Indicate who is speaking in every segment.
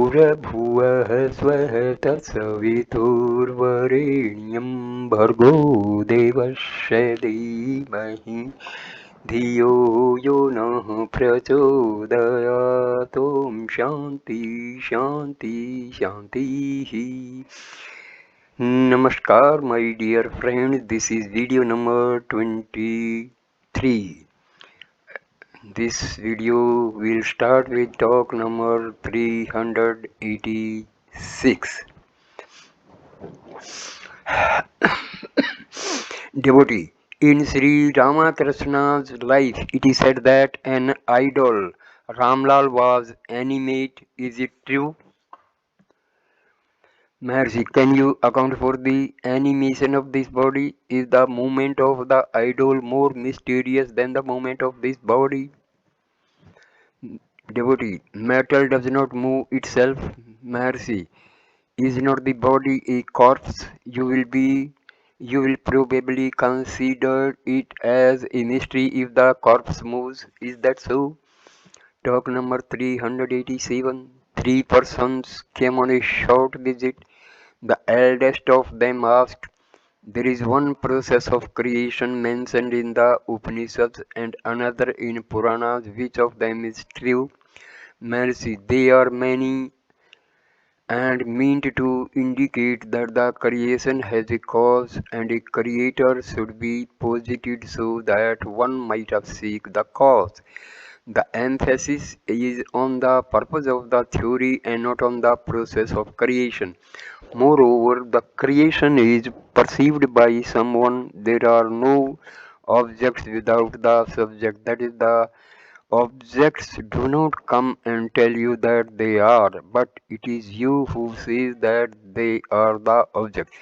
Speaker 1: भूर्भुवः स्वः तत्सवितुर्वरेण्यं भर्गो देवस्य धीमहि धियो यो नः प्रचोदयात्। ॐ शान्ति शान्ति शान्तिः। Namaskar, my dear friends. This is video number 23. This video will start with talk number 386. Devotee. In Sri Ramakrishna's life, it is said that an idol, Ramlal, was animate. Is it true? Maharshi, can you account for the animation of this body? Is the movement of the idol more mysterious than the movement of this body? Devotee, metal does not move itself. Maharshi, is not the body a corpse? You will probably consider it as a mystery if the corpse moves. Is that so? Talk number 387. Three persons came on a short visit. The eldest of them asked, there is one process of creation mentioned in the Upanishads and another in Puranas. Which of them is true? Mercy, they are many and meant to indicate that the creation has a cause and a creator should be posited so that one might seek the cause. The emphasis is on the purpose of the theory and not on the process of creation. Moreover, the creation is perceived by someone. There are no objects without the subject. That is, the objects do not come and tell you that they are, but it is you who says that they are the object.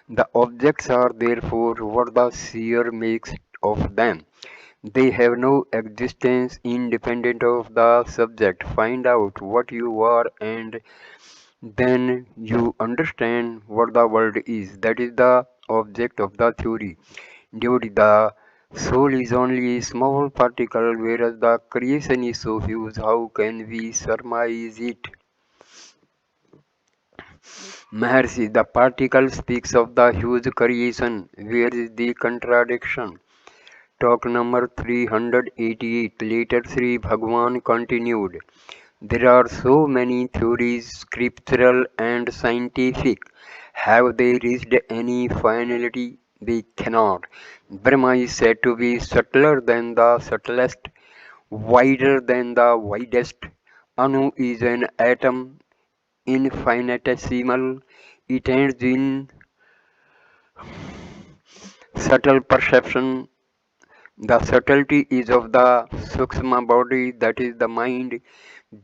Speaker 1: The objects are therefore what the seer makes of them. They have no existence independent of the subject. Find out what you are and then you understand what the world is. That is the object of the theory. Dude, the soul is only a small particle, whereas the creation is so huge. How can we surmise it? Maharshi, the particle speaks of the huge creation. Where is the contradiction? Talk number 388. Later, Sri Bhagwan continued. There are so many theories, scriptural and scientific. Have they reached any finality? They cannot. Brahma is said to be subtler than the subtlest, wider than the widest. Anu is an atom, infinitesimal. It ends in subtle perception. The subtlety is of the Sukshma body, that is the mind.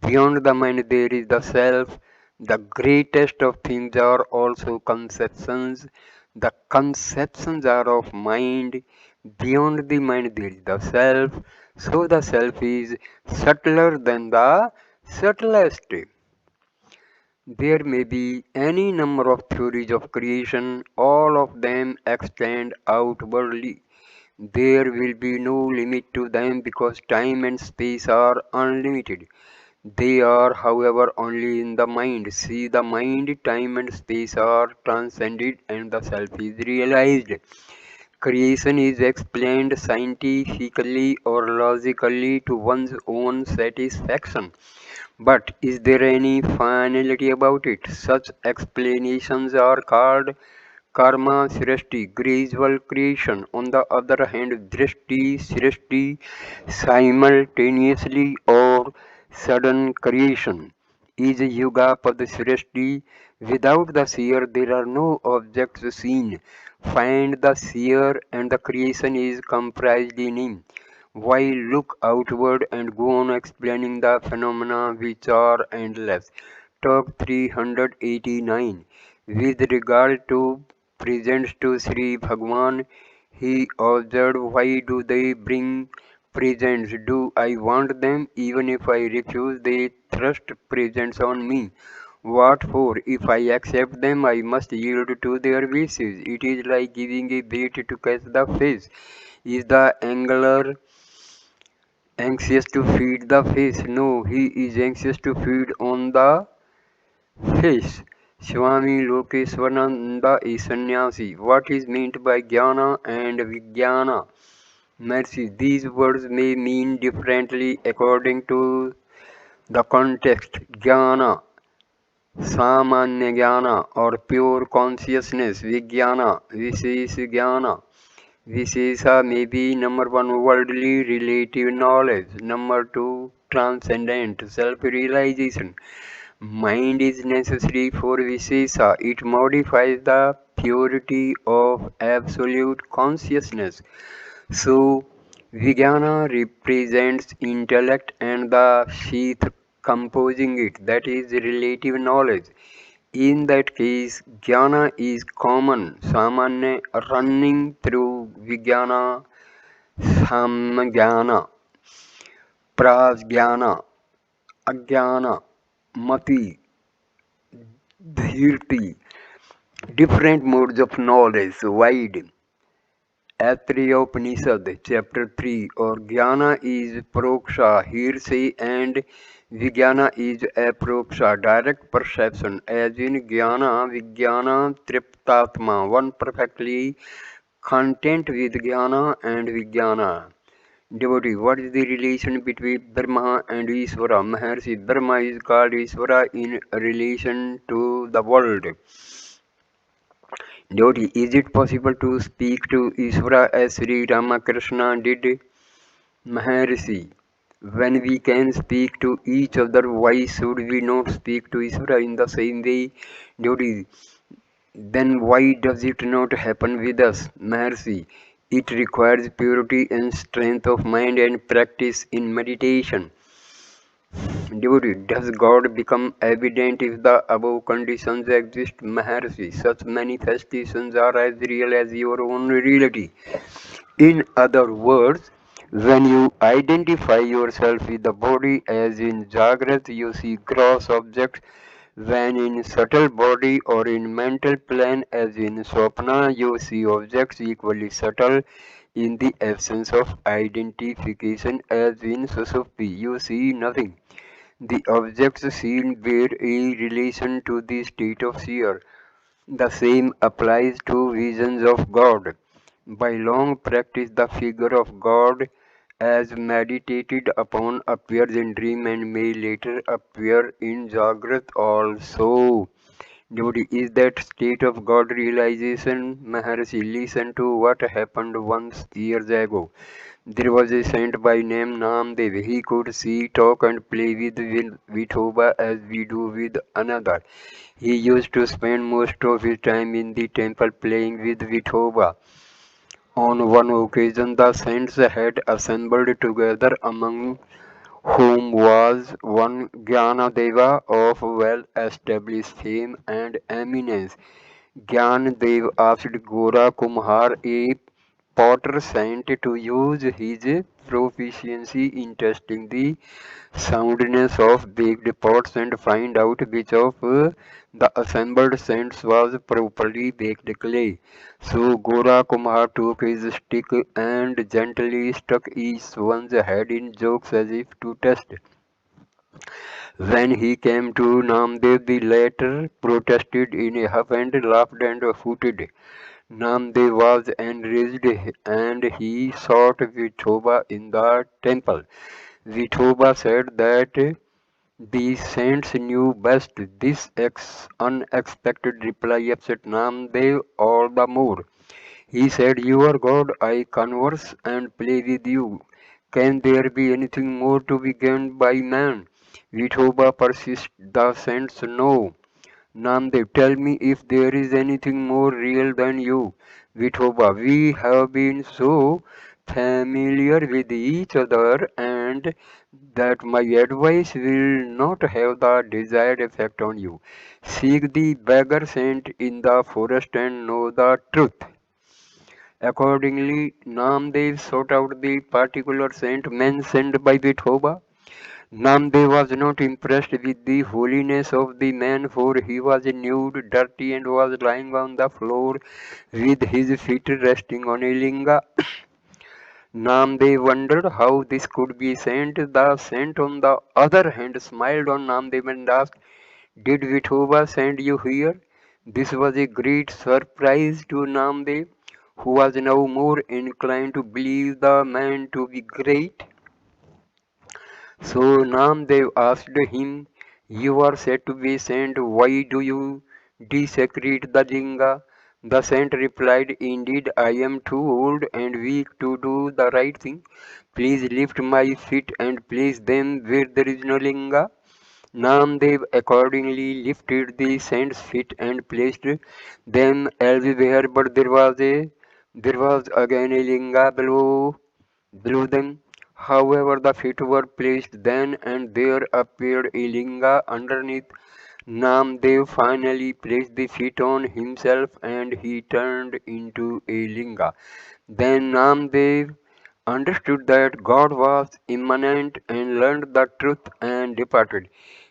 Speaker 1: Beyond the mind there is the self. The greatest of things are also conceptions. The conceptions are of mind. Beyond the mind there is the self. So the self is subtler than the subtlest. There may be any number of theories of creation, all of them extend outwardly. There will be no limit to them because time and space are unlimited. They are, however, only in the mind. See, the mind, time and space are transcended and the self is realized. Creation is explained scientifically or logically to one's own satisfaction. But is there any finality about it? Such explanations are called karma srishti, gradual creation. On the other hand, drishti srishti, simultaneously or sudden creation, is yuga pad srishti. Without the seer, there are no objects seen. Find the seer, and the creation is comprised in him. While look outward and go on explaining the phenomena which are endless. Talk 389. With regard to presents to Sri Bhagwan, he observed, why do they bring presents? Do I want them? Even if I refuse, they thrust presents on me. What for? If I accept them, I must yield to their wishes. It is like giving a bait to catch the fish. Is the angler anxious to feed the fish? No, he is anxious to feed on the Fish. Swami Lokeswarananda is sannyasi. What is meant by jnana and vijnana? Mercy. These words may mean differently according to the context. Jnana, samanya jnana or pure consciousness. Vijnana, vishesha jnana. Vishesha may be number one, worldly relative knowledge. Number two, transcendent self-realization. Mind is necessary for Vishesha. It modifies the purity of absolute consciousness. So, Vijnana represents intellect and the sheath composing it, that is relative knowledge. In that case, Jnana is common, Samanya, running through Vijnana, Samjnana, Prajnana, Ajnana, Mati, Dhirti, different modes of knowledge, wide. Atriyopanishad, chapter 3, or Jnana is proksha, hearsay, and Vijnana is aproksha, direct perception, as in Jnana, Vijnana, Triptatma, one perfectly content with Jnana and Vijnana. Devotee, what is the relation between Brahma and Ishvara? Maharshi, Brahma is called Ishvara in relation to the world. Devotee, is it possible to speak to Ishvara as Sri Ramakrishna did? Maharshi, when we can speak to each other, why should we not speak to Ishvara in the same way? Devotee, then why does it not happen with us? Maharshi, it requires purity and strength of mind and practice in meditation. Devotee, does God become evident if the above conditions exist? Maharshi, such manifestations are as real as your own reality. In other words, when you identify yourself with the body as in Jagrat, you see gross objects, when in subtle body or in mental plane as in Swapna, you see objects equally subtle. In the absence of identification as in Susupti, you see nothing. The objects seen bear a relation to the state of seer. The same applies to visions of God. By long practice, the figure of God, as meditated upon, appears in dream and may later appear in Jagrat also. Devotee, is that state of God realization? Maharshi, listen to what happened once years ago. There was a saint by name Namdev. He could see, talk, and play with Vithoba as we do with another. He used to spend most of his time in the temple playing with Vithoba. On one occasion, the saints had assembled together, among whom was one Jnanadeva of well-established fame and eminence. Jnanadev asked Gora Kumhar, a potter saint, to use his proficiency in testing the soundness of baked pots and find out which of the assembled saints was properly baked clay. So Gora Kumar took his stick and gently struck each one's head in jokes as if to test. When he came to Namdev, the latter protested in a huff and laughed and hooted. Namdev was enraged and he sought Vithoba in the temple. Vithoba said that the saints knew best. This unexpected reply upset Namdev all the more. He said, "You are God, I converse and play with you. Can there be anything more to be gained by man?" Vithoba persists. The saints know. Namdev, tell me if there is anything more real than you. Vithoba, we have been so familiar with each other and that my advice will not have the desired effect on you. Seek the beggar saint in the forest and know the truth. Accordingly, Namdev sought out the particular saint mentioned by Vithoba. Namdev was not impressed with the holiness of the man, for he was nude, dirty, and was lying on the floor with his feet resting on a linga. Namdev wondered how this could be saint. The saint, on the other hand, smiled on Namdev and asked, Did Vithoba send you here? This was a great surprise to Namdev, who was now more inclined to believe the man to be great. So Namdev asked him, "You are said to be sent, why do you desecrate the linga?" The saint replied, "Indeed, I am too old and weak to do the right thing. Please lift my feet and place them where there is no linga." Namdev accordingly lifted the saint's feet and placed them elsewhere, but there was again a linga below them. However, the feet were placed then, and there appeared a linga underneath. Namdev finally placed the feet on himself, and he turned into a linga. Then Namdev understood that God was immanent and learned the truth and departed.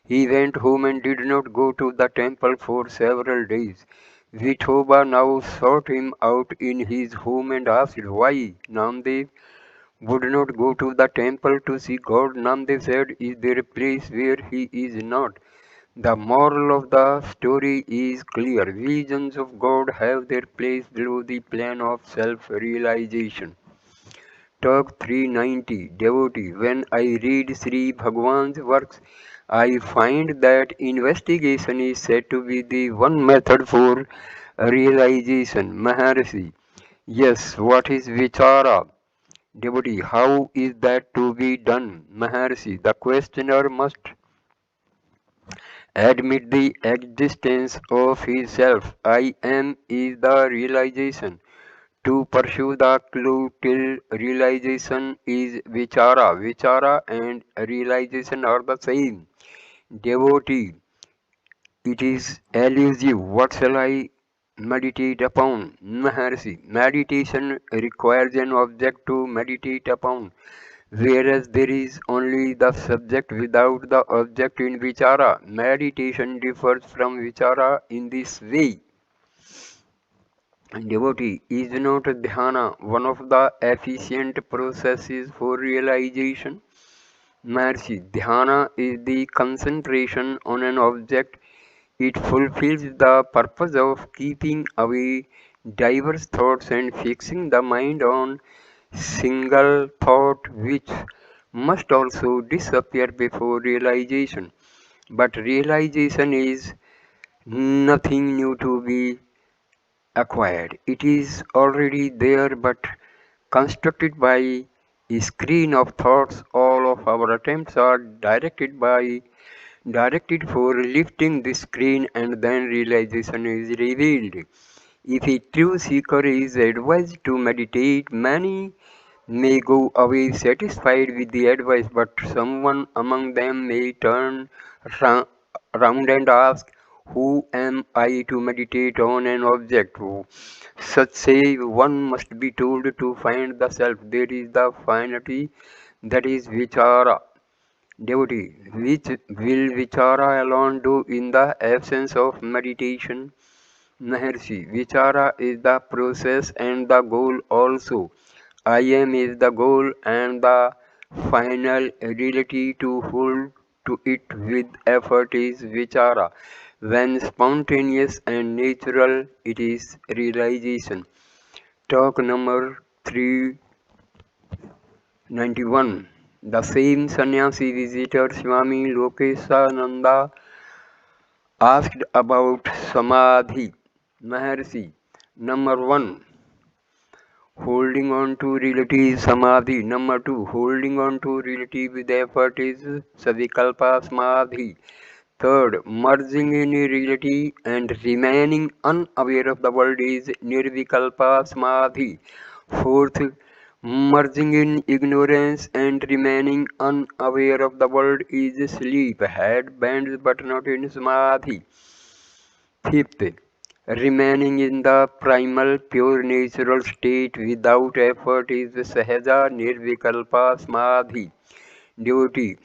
Speaker 1: He went home and did not go to the temple for several days. Vithoba now sought him out in his home and asked why Namdev would not go to the temple to see God. Namdev said, "Is there a place where he is not?" The moral of the story is clear. Visions of God have their place below the plane of self-realization. Talk 390 Devotee. When I read Sri Bhagwan's works, I find that investigation is said to be the one method for realization. Maharshi. Yes, what is vichara? Devotee, how is that to be done? Maharshi, the questioner must admit the existence of his self. I am is the realization. To pursue the clue till realization is vichara. Vichara and realization are the same. Devotee, it is elusive. What shall I meditate upon? Maharshi, meditation requires an object to meditate upon, whereas there is only the subject without the object in vichara. Meditation differs from vichara in this way. Devotee, is not dhyana one of the efficient processes for realization? Maharshi, dhyana is the concentration on an object. It fulfills the purpose of keeping away diverse thoughts and fixing the mind on single thought, which must also disappear before realization. But realization is nothing new to be acquired. It is already there but constructed by a screen of thoughts. All of our attempts are directed for lifting the screen, and then realization is revealed. If a true seeker is advised to meditate, many may go away satisfied with the advice, but someone among them may turn ra- round and ask, "Who am I to meditate on an object?" Such say one must be told to find the self. There is the finality, that is vichara. Devotee, which will vichara alone do in the absence of meditation? Maharshi, vichara is the process and the goal also. I am is the goal and the final reality. To hold to it with effort is vichara. When spontaneous and natural, it is realization. Talk number 391. The same sannyasi visitor Swami Lokesananda asked about samadhi. Maharshi, number 1, holding on to reality is samadhi. Number 2, holding on to reality with effort is savikalpa samadhi. Third, merging in reality and remaining unaware of the world is nirvikalpa samadhi. Fourth, merging in ignorance and remaining unaware of the world is sleep. Head bends but not in samadhi. Fifth, remaining in the primal pure natural state without effort is sahaja nirvikalpa samadhi. Devotee,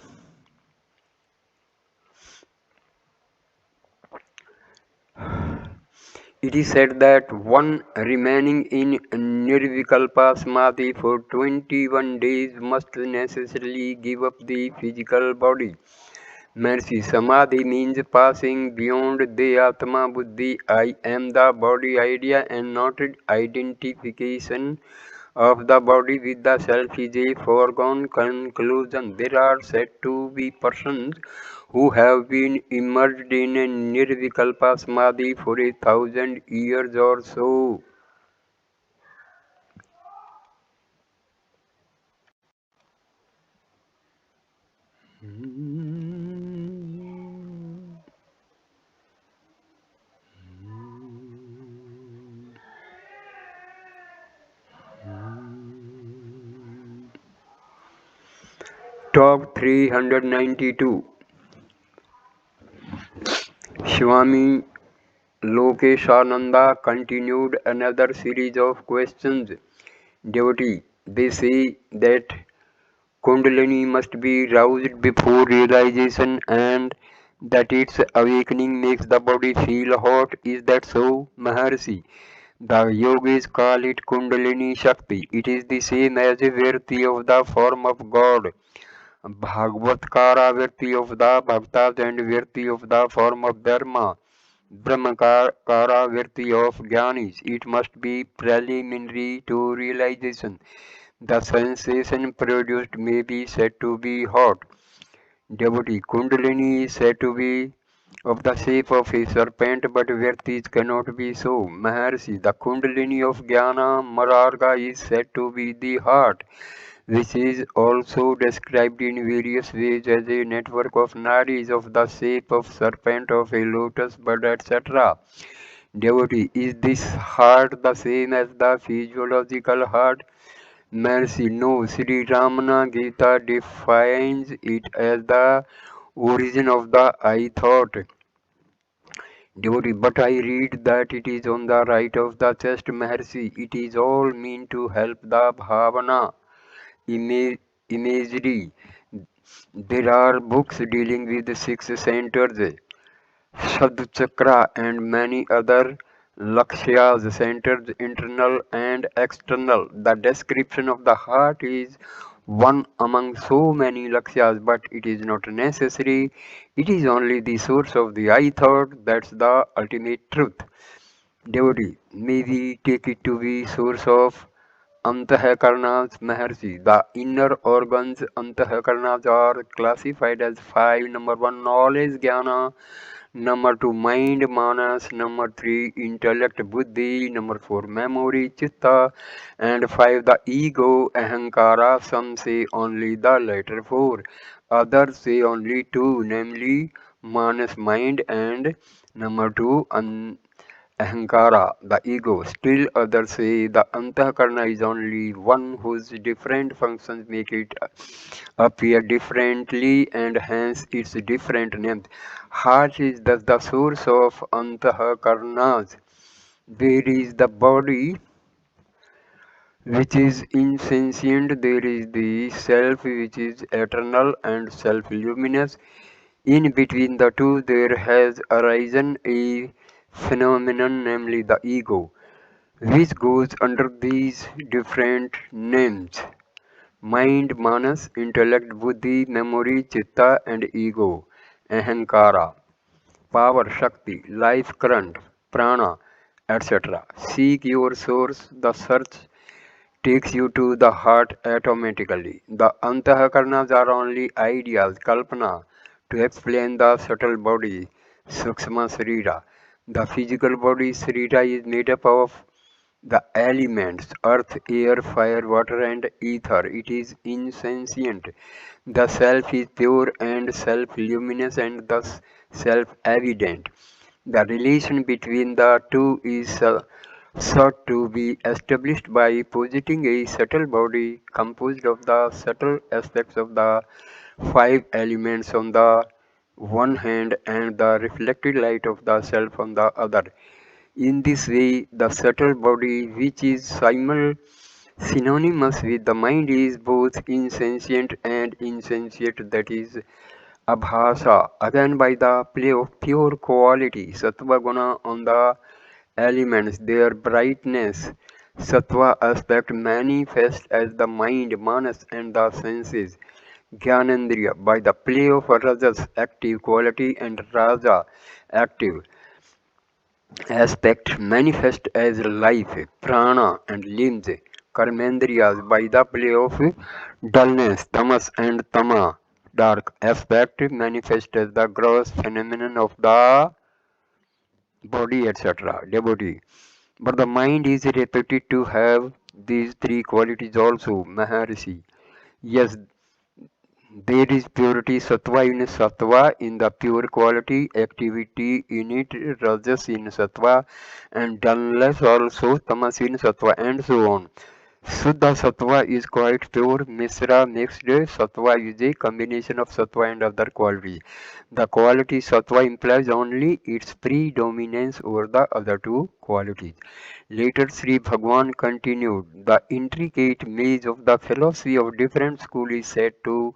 Speaker 1: it is said that one remaining in nirvikalpa samadhi for 21 days must necessarily give up the physical body. Mercy. Samadhi means passing beyond the Atma Buddhi. I am the body idea and not identification of the body with the self is a foregone conclusion. There are said to be persons who have been immersed in a nirvikalpa samadhi for 1,000 years or so. Top 392. Swami Lokeshananda continued another series of questions. Devotee, they say that Kundalini must be roused before realization and that its awakening makes the body feel hot. Is that so, Maharshi? The yogis call it Kundalini Shakti. It is the same as a virtue of the form of God. Bhagavatkara virtue of the bhaktas and virtue of the form of dharma. Brahmakara virtue of jnanis. It must be preliminary to realization. The sensation produced may be said to be hot. Devotee Kundalini is said to be of the shape of a serpent, but Virtis cannot be so. Maharshi, the Kundalini of Jnana Mararga is said to be the heart, which is also described in various ways as a network of nadis of the shape of serpent, of a lotus bud, etc. Devotee, is this heart the same as the physiological heart? Mercy, no. Sri Ramana Gita defines it as the origin of the I thought. Devotee, but I read that it is on the right of the chest, Maharshi. It is all meant to help the bhavana, imagery. There are books dealing with the six centers, Sadchakra, and many other lakshyas, centers, internal and external. The description of the heart is one among so many lakshyas, but it is not necessary. It is only the source of the I thought. That's the ultimate truth. Devotee, may we take it to be source of Antahkarnas Maharshi. The inner organs Antahkarnas are classified as five. Number one, knowledge, jnana. Number two, mind, manas. Number three, intellect, buddhi. Number four, memory, chitta. And five, the ego, ahankara. Some say only the latter four. Others say only two, namely manas, mind, and number two, Ahankara, the ego. Still others say the Antakarna is only one whose different functions make it appear differently and hence its different names. Heart is thus the source of Antakarnas. There is the body which is insentient, there is the self which is eternal and self-luminous. In between the two there has arisen a phenomenon, namely the ego, which goes under these different names: mind, manas, intellect, buddhi, memory, chitta, and ego, ahankara, power, shakti, life current, prana, etc. Seek your source. The search takes you to the heart automatically. The antahakarnas are only ideas, kalpana, to explain the subtle body, sukshma sarira. The physical body, sarira, is made up of the elements earth, air, fire, water, and ether. It is insentient. The self is pure and self luminous and thus self evident. The relation between the two is sought to be established by positing a subtle body composed of the subtle aspects of the five elements on the one hand and the reflected light of the self on the other. In this way, the subtle body, which is synonymous with the mind, is both insentient and insentient, that is, abhasa, again by the play of pure quality, sattva guna on the elements, their brightness, sattva aspect manifest as the mind, manas, and the senses. Jnanendriya by the play of Rajas active quality and Raja active aspect manifest as life, prana and limbs, karmendriyas by the play of dullness, tamas and tama, dark aspect manifest as the gross phenomenon of the body, etc., devotee. But the mind is reputed to have these three qualities also, Maharshi. Yes, there is purity sattva in the pure quality, activity in it, rajas in sattva, and dullness also tamas in sattva, and so on. Suddha sattva is quite pure, Misra mixed sattva is a combination of sattva and other qualities. The quality sattva implies only its predominance over the other two qualities. Later Sri Bhagwan continued, the intricate maze of the philosophy of different schools is said to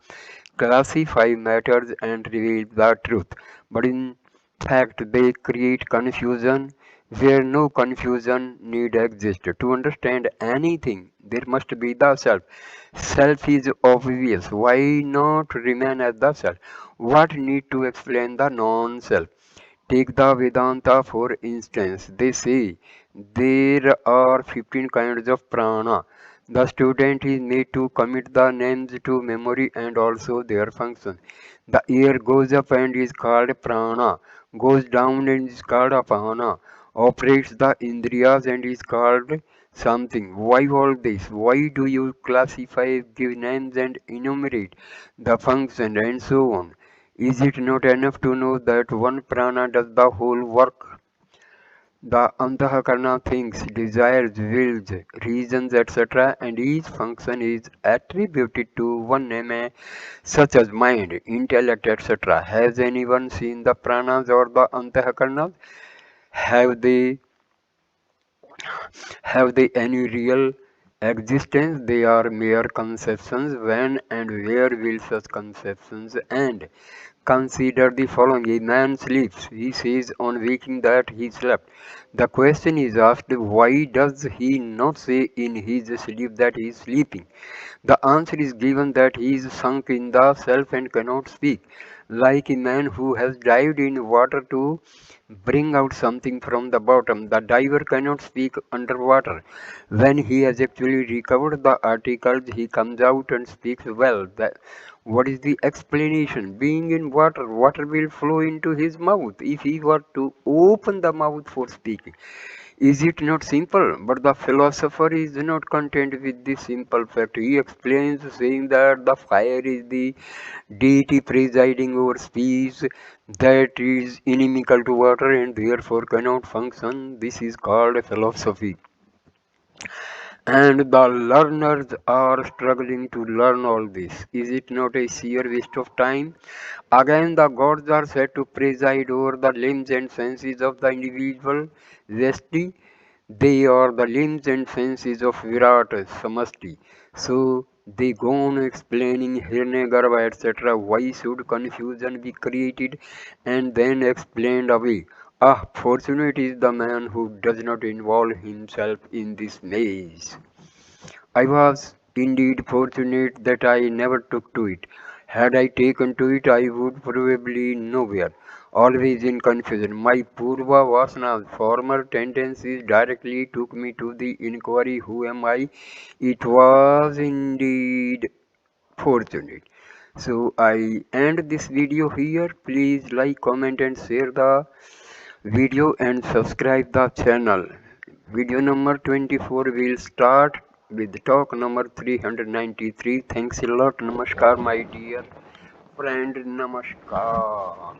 Speaker 1: classify matters and reveal the truth. But in fact, they create confusion where no confusion need exist. To understand anything, there must be the self. Self is obvious. Why not remain as the self? What need to explain the non-self? Take the Vedanta for instance. They say there are 15 kinds of prana. The student is made to commit the names to memory and also their function. The air goes up and is called prana, goes down and is called apana, operates the indriyas and is called something. Why all this? Why do you classify, give names and enumerate the function and so on? Is it not enough to know that one prana does the whole work? The Antahkarana thinks, desires, wills, reasons, etc., and each function is attributed to one name, such as mind, intellect, etc. Has anyone seen the pranas or the Antahkaranas? Have they have they any real existence? They are mere conceptions. When and where will such conceptions end? Consider the following. A man sleeps. He says on waking that he slept. The question is asked, why does he not say in his sleep that he is sleeping? The answer is given that he is sunk in the self and cannot speak. Like a man who has dived in water to bring out something from the bottom. The diver cannot speak underwater. When he has actually recovered the articles, he comes out and speaks well. What is the explanation? Being in water, water will flow into his mouth if he were to open the mouth for speaking. Is it not simple? But the philosopher is not content with this simple fact. He explains, saying that the fire is the deity presiding over speech, that is inimical to water and therefore cannot function. This is called philosophy. And the learners are struggling to learn all this. Is it not a sheer waste of time? Again, the gods are said to preside over the limbs and senses of the individual Vesti. They are the limbs and senses of Virat Samasti. So they go on explaining Hiranyagarbha, etc. Why should confusion be created and then explained away? Ah, fortunate is the man who does not involve himself in this maze. I was indeed fortunate that I never took to it. Had I taken to it, I would probably nowhere. Always in confusion. My Purva Vasanas, former tendencies directly took me to the inquiry, who am I? It was indeed fortunate. So I end this video here. Please like, comment and share the video and subscribe the channel. Video number 24 will start with talk number 393. Thanks a lot. Namaskar my dear friend. Namaskar.